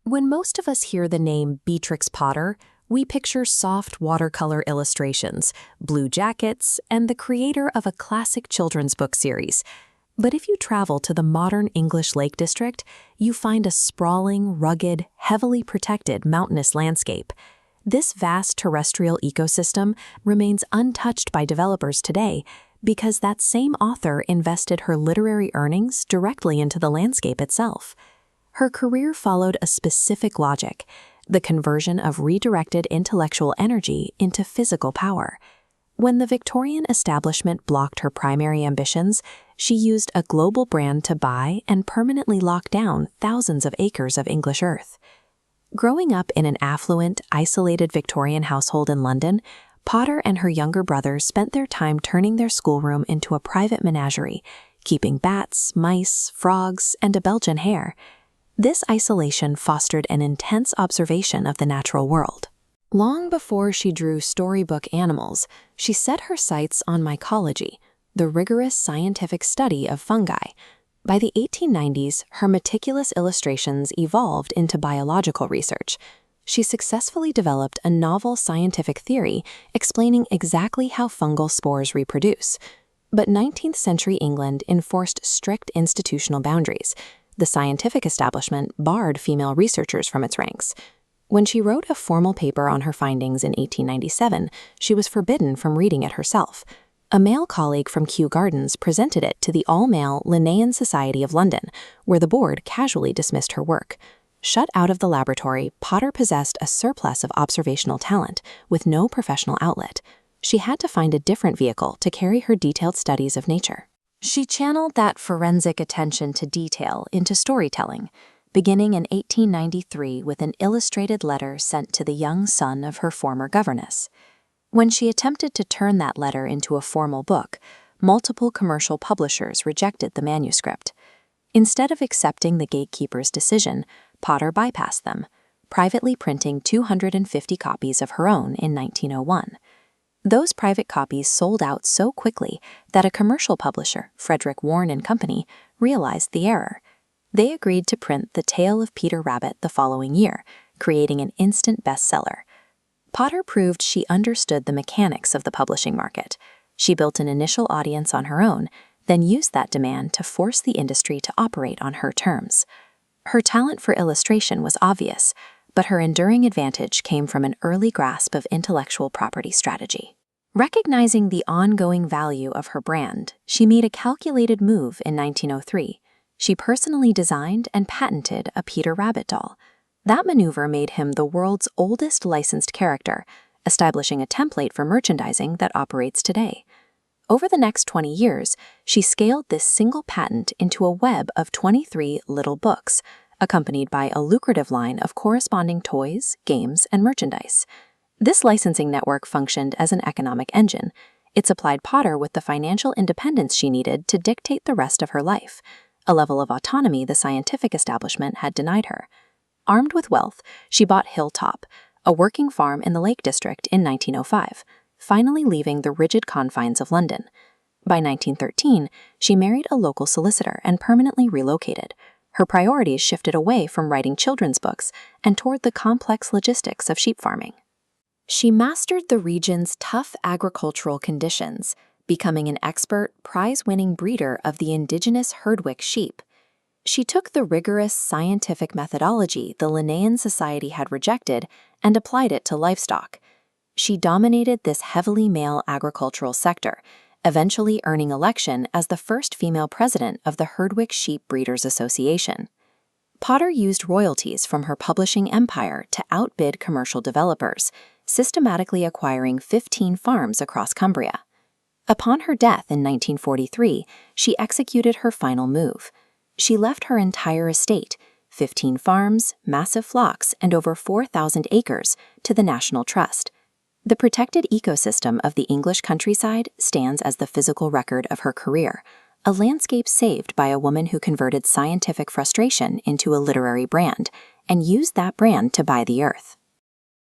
When most of us hear the name Beatrix Potter, we picture soft watercolor illustrations, blue jackets, and the creator of a classic children's book series. But if you travel to the modern English Lake District, you find a sprawling, rugged, heavily protected mountainous landscape. This vast terrestrial ecosystem remains untouched by developers today because that same author invested her literary earnings directly into the landscape itself. Her career followed a specific logic, the conversion of redirected intellectual energy into physical power. When the Victorian establishment blocked her primary ambitions, she used a global brand to buy and permanently lock down thousands of acres of English earth. Growing up in an affluent, isolated Victorian household in London, Potter and her younger brothers spent their time turning their schoolroom into a private menagerie, keeping bats, mice, frogs, and a Belgian hare. This isolation fostered an intense observation of the natural world. Long before she drew storybook animals, she set her sights on mycology, the rigorous scientific study of fungi. By the 1890s, her meticulous illustrations evolved into biological research. She successfully developed a novel scientific theory explaining exactly how fungal spores reproduce. But 19th century England enforced strict institutional boundaries. The scientific establishment barred female researchers from its ranks. When she wrote a formal paper on her findings in 1897, she was forbidden from reading it herself. A male colleague from Kew Gardens presented it to the all-male Linnaean Society of London, where the board casually dismissed her work. Shut out of the laboratory, Potter possessed a surplus of observational talent, with no professional outlet. She had to find a different vehicle to carry her detailed studies of nature. She channeled that forensic attention to detail into storytelling, beginning in 1893 with an illustrated letter sent to the young son of her former governess. When she attempted to turn that letter into a formal book, multiple commercial publishers rejected the manuscript. Instead of accepting the gatekeeper's decision, Potter bypassed them, privately printing 250 copies of her own in 1901. Those private copies sold out so quickly that a commercial publisher, Frederick Warne and Company, realized the error. They agreed to print The Tale of Peter Rabbit the following year, creating an instant bestseller. Potter proved she understood the mechanics of the publishing market. She built an initial audience on her own, then used that demand to force the industry to operate on her terms. Her talent for illustration was obvious, but her enduring advantage came from an early grasp of intellectual property strategy. Recognizing the ongoing value of her brand, she made a calculated move in 1903. She personally designed and patented a Peter Rabbit doll. That maneuver made him the world's oldest licensed character, establishing a template for merchandising that operates today. Over the next 20 years, she scaled this single patent into a web of 23 little books, accompanied by a lucrative line of corresponding toys, games, and merchandise. This licensing network functioned as an economic engine. It supplied Potter with the financial independence she needed to dictate the rest of her life, a level of autonomy the scientific establishment had denied her. Armed with wealth, she bought Hilltop, a working farm in the Lake District, in 1905, finally leaving the rigid confines of London. By 1913, she married a local solicitor and permanently relocated. Her priorities shifted away from writing children's books and toward the complex logistics of sheep farming. She mastered the region's tough agricultural conditions, becoming an expert, prize-winning breeder of the indigenous Herdwick sheep. She took the rigorous scientific methodology the Linnaean Society had rejected and applied it to livestock. She dominated this heavily male agricultural sector, eventually earning election as the first female president of the Herdwick Sheep Breeders Association. Potter used royalties from her publishing empire to outbid commercial developers, systematically acquiring 15 farms across Cumbria. Upon her death in 1943, she executed her final move. She left her entire estate, 15 farms, massive flocks, and over 4,000 acres, to the National Trust. The protected ecosystem of the English countryside stands as the physical record of her career, a landscape saved by a woman who converted scientific frustration into a literary brand and used that brand to buy the earth.